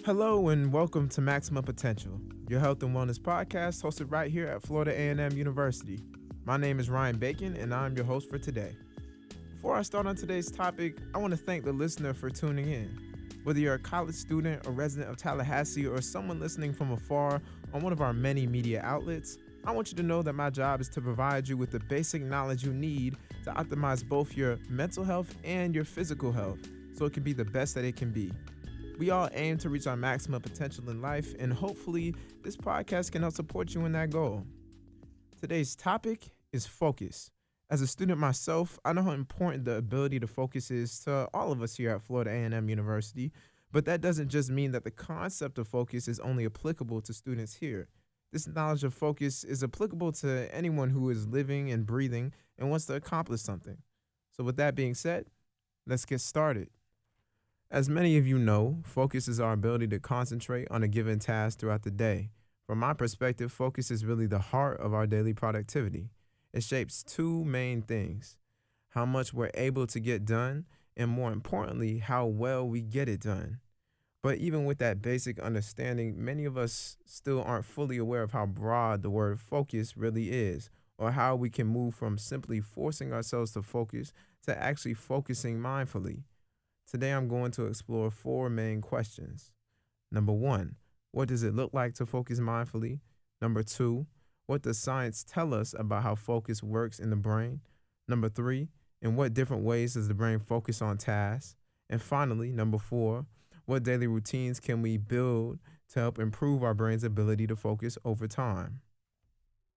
Hello and welcome to Maximum Potential, your health and wellness podcast hosted right here at Florida A&M University. My name is Ryan Bacon and I'm your host for today. Before I start on today's topic, I want to thank the listener for tuning in. Whether you're a college student, a resident of Tallahassee, or someone listening from afar on one of our many media outlets, I want you to know that my job is to provide you with the basic knowledge you need to optimize both your mental health and your physical health so it can be the best that it can be. We all aim to reach our maximum potential in life, and hopefully this podcast can help support you in that goal. Today's topic is focus. As a student myself, I know how important the ability to focus is to all of us here at Florida A&M University, but that doesn't just mean that the concept of focus is only applicable to students here. This knowledge of focus is applicable to anyone who is living and breathing and wants to accomplish something. So with that being said, let's get started. As many of you know, focus is our ability to concentrate on a given task throughout the day. From my perspective, focus is really the heart of our daily productivity. It shapes two main things: how much we're able to get done, and more importantly, how well we get it done. But even with that basic understanding, many of us still aren't fully aware of how broad the word focus really is, or how we can move from simply forcing ourselves to focus to actually focusing mindfully. Today, I'm going to explore four main questions. Number one, what does it look like to focus mindfully? Number two, what does science tell us about how focus works in the brain? Number three, in what different ways does the brain focus on tasks? And finally, number four, what daily routines can we build to help improve our brain's ability to focus over time?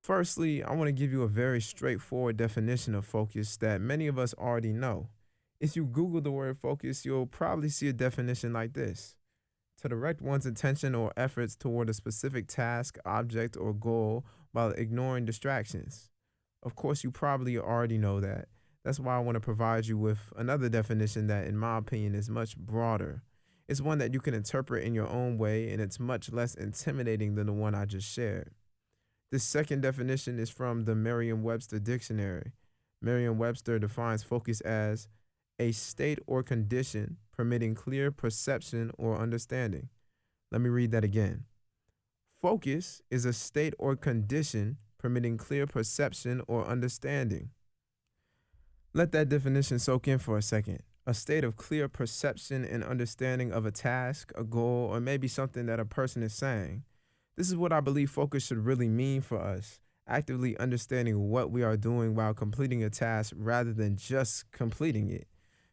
Firstly, I want to give you a very straightforward definition of focus that many of us already know. If you Google the word focus, you'll probably see a definition like this: to direct one's attention or efforts toward a specific task, object, or goal while ignoring distractions. Of course, you probably already know that. That's why I want to provide you with another definition that, in my opinion, is much broader. It's one that you can interpret in your own way, and it's much less intimidating than the one I just shared. This second definition is from the Merriam-Webster dictionary. Merriam-Webster defines focus as a state or condition permitting clear perception or understanding. Let me read that again. Focus is a state or condition permitting clear perception or understanding. Let that definition soak in for a second. A state of clear perception and understanding of a task, a goal, or maybe something that a person is saying. This is what I believe focus should really mean for us: actively understanding what we are doing while completing a task rather than just completing it.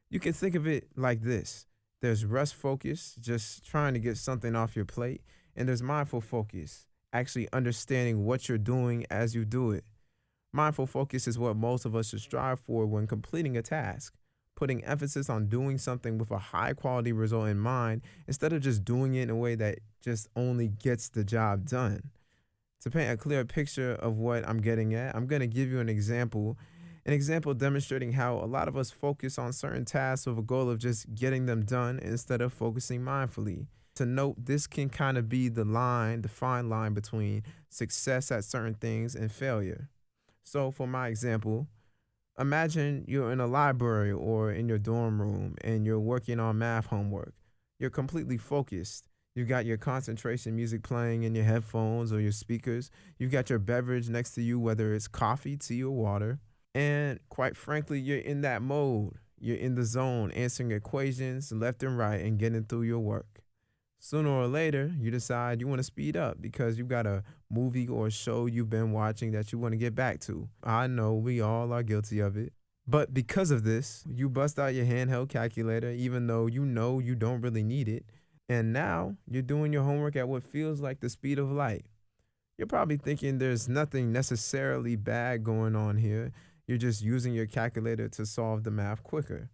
You can think of it like this: there's rest focus, just trying to get something off your plate, and there's mindful focus, actually understanding what you're doing as you do it. Mindful focus is what most of us should strive for when completing a task, putting emphasis on doing something with a high quality result in mind instead of just doing it in a way that just only gets the job done. To paint a clear picture of what I'm getting at, I'm going to give you an example demonstrating how a lot of us focus on certain tasks with a goal of just getting them done instead of focusing mindfully. To note, this can kind of be the fine line between success at certain things and failure. So for my example, imagine you're in a library or in your dorm room and you're working on math homework. You're completely focused. You've got your concentration music playing in your headphones or your speakers. You've got your beverage next to you, whether it's coffee, tea, or water. And quite frankly, you're in that mode. You're in the zone, answering equations left and right and getting through your work. Sooner or later, you decide you want to speed up because you've got a movie or a show you've been watching that you want to get back to. I know we all are guilty of it. But because of this, you bust out your handheld calculator even though you know you don't really need it. And now you're doing your homework at what feels like the speed of light. You're probably thinking there's nothing necessarily bad going on here. You're just using your calculator to solve the math quicker.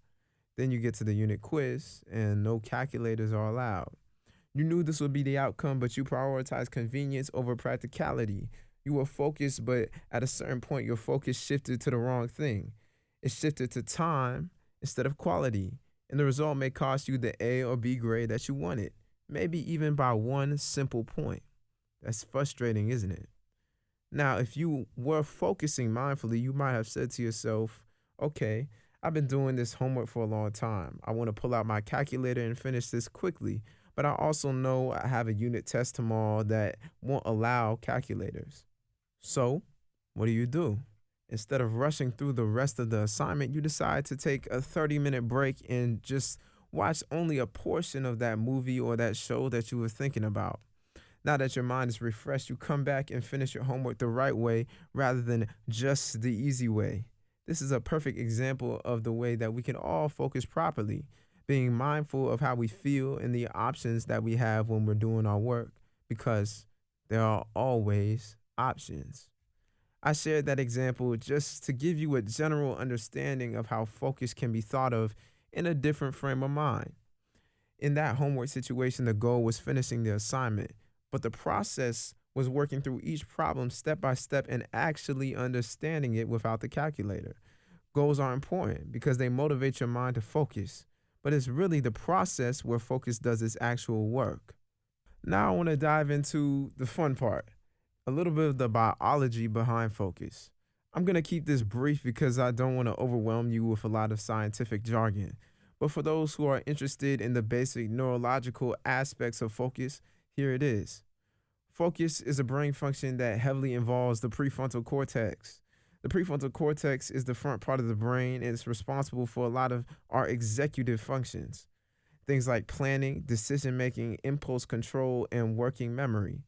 Then you get to the unit quiz and no calculators are allowed. You knew this would be the outcome, but you prioritized convenience over practicality. You were focused, but at a certain point, your focus shifted to the wrong thing. It shifted to time instead of quality, and the result may cost you the A or B grade that you wanted, maybe even by one simple point. That's frustrating, isn't it? Now, if you were focusing mindfully, you might have said to yourself, okay, I've been doing this homework for a long time. I want to pull out my calculator and finish this quickly, but I also know I have a unit test tomorrow that won't allow calculators. So, what do? Instead of rushing through the rest of the assignment, you decide to take a 30-minute break and just watch only a portion of that movie or that show that you were thinking about. Now that your mind is refreshed, you come back and finish your homework the right way rather than just the easy way. This is a perfect example of the way that we can all focus properly, being mindful of how we feel and the options that we have when we're doing our work, because there are always options. I shared that example just to give you a general understanding of how focus can be thought of in a different frame of mind. In that homework situation, the goal was finishing the assignment, but the process was working through each problem step by step and actually understanding it without the calculator. Goals are important because they motivate your mind to focus, but it's really the process where focus does its actual work. Now I want to dive into the fun part, a little bit of the biology behind focus. I'm going to keep this brief because I don't want to overwhelm you with a lot of scientific jargon. But for those who are interested in the basic neurological aspects of focus, here it is. Focus is a brain function that heavily involves the prefrontal cortex. The prefrontal cortex is the front part of the brain and it's responsible for a lot of our executive functions. Things like planning, decision making, impulse control, and working memory.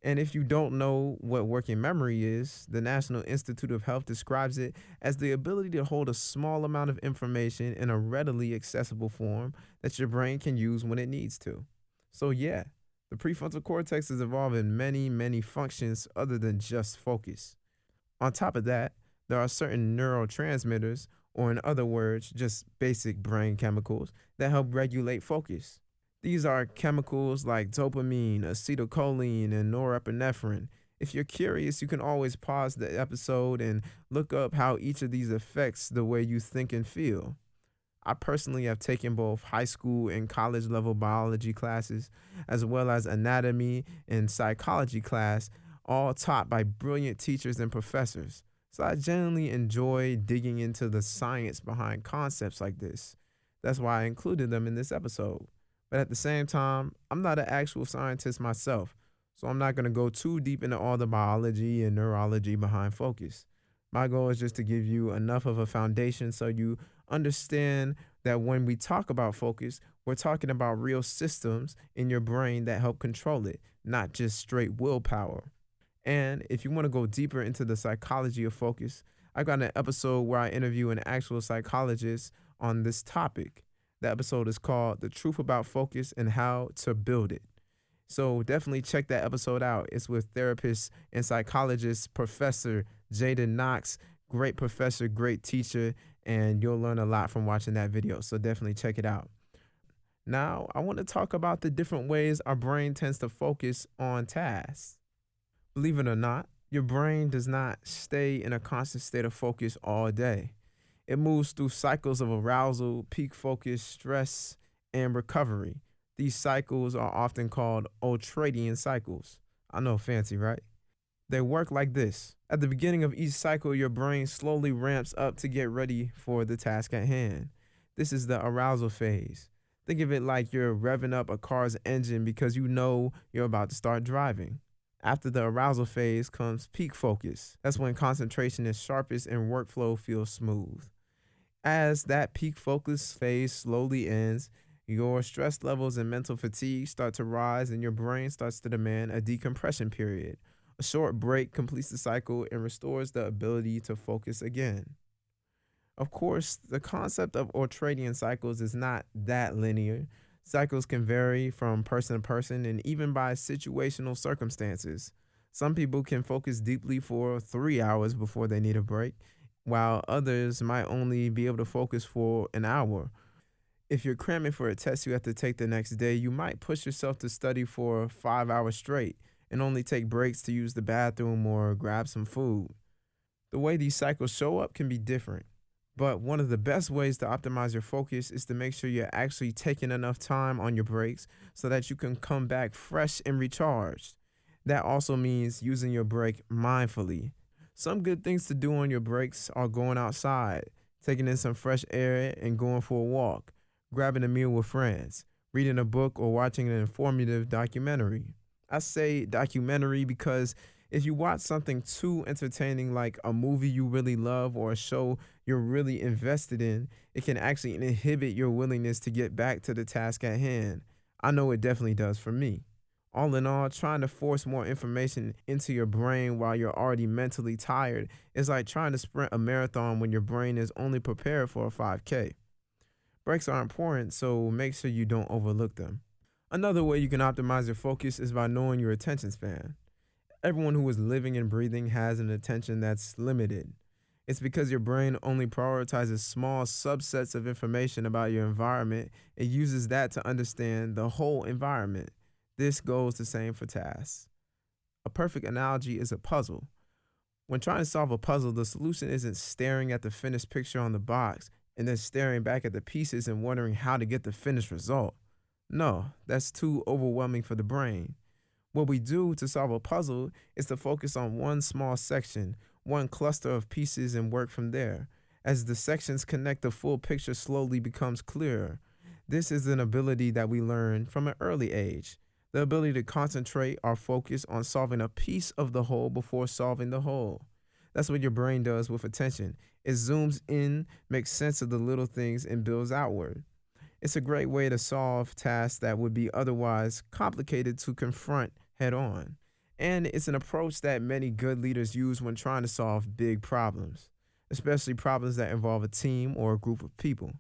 And if you don't know what working memory is, the National Institute of Health describes it as the ability to hold a small amount of information in a readily accessible form that your brain can use when it needs to. So, yeah, the prefrontal cortex is involved in many, many functions other than just focus. On top of that, there are certain neurotransmitters, or in other words, just basic brain chemicals, that help regulate focus. These are chemicals like dopamine, acetylcholine, and norepinephrine. If you're curious, you can always pause the episode and look up how each of these affects the way you think and feel. I personally have taken both high school and college level biology classes, as well as anatomy and psychology class, all taught by brilliant teachers and professors. So I genuinely enjoy digging into the science behind concepts like this. That's why I included them in this episode. But at the same time, I'm not an actual scientist myself, so I'm not going to go too deep into all the biology and neurology behind focus. My goal is just to give you enough of a foundation so you understand that when we talk about focus, we're talking about real systems in your brain that help control it, not just straight willpower. And if you want to go deeper into the psychology of focus, I got an episode where I interview an actual psychologist on this topic. The episode is called The Truth About Focus and How to Build It. So definitely check that episode out. It's with therapist and psychologist Professor Jaden Knox. Great professor, great teacher, and you'll learn a lot from watching that video. So definitely check it out. Now, I want to talk about the different ways our brain tends to focus on tasks. Believe it or not, your brain does not stay in a constant state of focus all day. It moves through cycles of arousal, peak focus, stress, and recovery. These cycles are often called ultradian cycles. I know, fancy, right? They work like this. At the beginning of each cycle, your brain slowly ramps up to get ready for the task at hand. This is the arousal phase. Think of it like you're revving up a car's engine because you know you're about to start driving. After the arousal phase comes peak focus. That's when concentration is sharpest and workflow feels smooth. As that peak focus phase slowly ends, your stress levels and mental fatigue start to rise and your brain starts to demand a decompression period. A short break completes the cycle and restores the ability to focus again. Of course, the concept of ultradian cycles is not that linear. Cycles can vary from person to person and even by situational circumstances. Some people can focus deeply for 3 hours before they need a break, while others might only be able to focus for an hour. If you're cramming for a test you have to take the next day, you might push yourself to study for 5 hours straight and only take breaks to use the bathroom or grab some food. The way these cycles show up can be different, but one of the best ways to optimize your focus is to make sure you're actually taking enough time on your breaks so that you can come back fresh and recharged. That also means using your break mindfully. Some good things to do on your breaks are going outside, taking in some fresh air and going for a walk, grabbing a meal with friends, reading a book, or watching an informative documentary. I say documentary because if you watch something too entertaining, like a movie you really love or a show you're really invested in, it can actually inhibit your willingness to get back to the task at hand. I know it definitely does for me. All in all, trying to force more information into your brain while you're already mentally tired is like trying to sprint a marathon when your brain is only prepared for a 5K. Breaks are important, so make sure you don't overlook them. Another way you can optimize your focus is by knowing your attention span. Everyone who is living and breathing has an attention that's limited. It's because your brain only prioritizes small subsets of information about your environment. It uses that to understand the whole environment. This goes the same for tasks. A perfect analogy is a puzzle. When trying to solve a puzzle, the solution isn't staring at the finished picture on the box and then staring back at the pieces and wondering how to get the finished result. No, that's too overwhelming for the brain. What we do to solve a puzzle is to focus on one small section, one cluster of pieces, and work from there. As the sections connect, the full picture slowly becomes clearer. This is an ability that we learn from an early age. The ability to concentrate our focus on solving a piece of the whole before solving the whole. That's what your brain does with attention. It zooms in, makes sense of the little things, and builds outward. It's a great way to solve tasks that would be otherwise complicated to confront head on. And it's an approach that many good leaders use when trying to solve big problems, especially problems that involve a team or a group of people.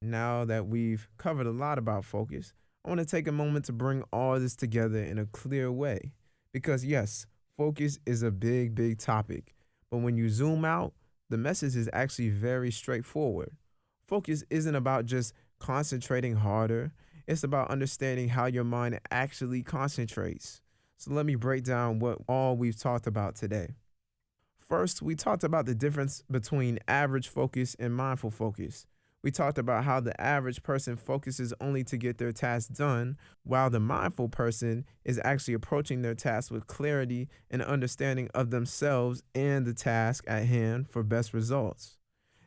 Now that we've covered a lot about focus, I want to take a moment to bring all this together in a clear way. Because yes, focus is a big topic. But when you zoom out, the message is actually very straightforward. Focus isn't about just concentrating harder. It's about understanding how your mind actually concentrates. So let me break down what all we've talked about today. First, we talked about the difference between average focus and mindful focus. We talked about how the average person focuses only to get their task done, while the mindful person is actually approaching their task with clarity and understanding of themselves and the task at hand for best results.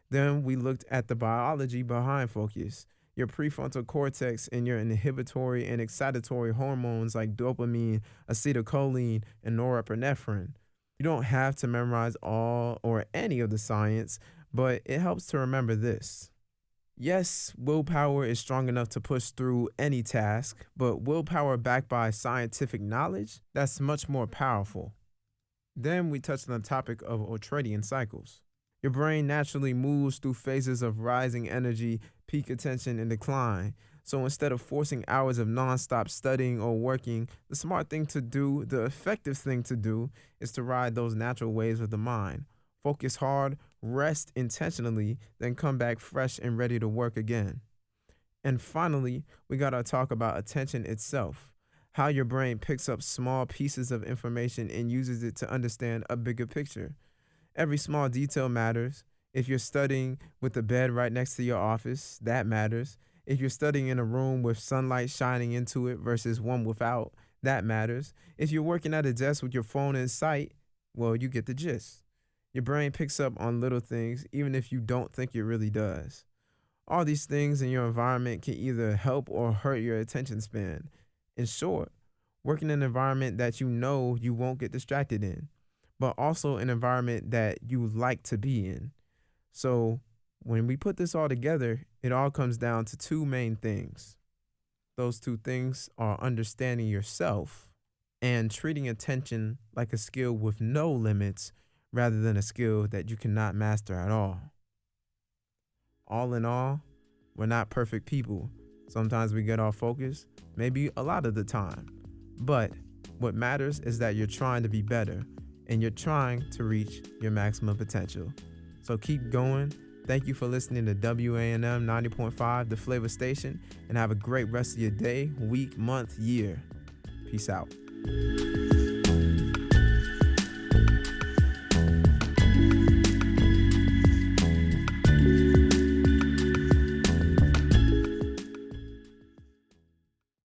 Then we looked at the biology behind focus, your prefrontal cortex and your inhibitory and excitatory hormones like dopamine, acetylcholine, and norepinephrine. You don't have to memorize all or any of the science, but it helps to remember this. Yes, willpower is strong enough to push through any task, but willpower backed by scientific knowledge, that's much more powerful. Then we touched on the topic of ultradian cycles. Your brain naturally moves through phases of rising energy, peak attention, and decline. So instead of forcing hours of nonstop studying or working, the smart thing to do, the effective thing to do, is to ride those natural waves of the mind. Focus hard, rest intentionally, then come back fresh and ready to work again. And finally, we got to talk about attention itself, how your brain picks up small pieces of information and uses it to understand a bigger picture. Every small detail matters. If you're studying with a bed right next to your office, that matters. If you're studying in a room with sunlight shining into it versus one without, that matters. If you're working at a desk with your phone in sight, well, you get the gist. Your brain picks up on little things, even if you don't think it really does. All these things in your environment can either help or hurt your attention span. In short, work in an environment that you know you won't get distracted in, but also an environment that you like to be in. So when we put this all together, it all comes down to two main things. Those two things are understanding yourself and treating attention like a skill with no limits rather than a skill that you cannot master at all. All in all, we're not perfect people. Sometimes we get off focus, maybe a lot of the time. But what matters is that you're trying to be better and you're trying to reach your maximum potential. So keep going. Thank you for listening to WANM 90.5, the Flavor Station, and have a great rest of your day, week, month, year. Peace out.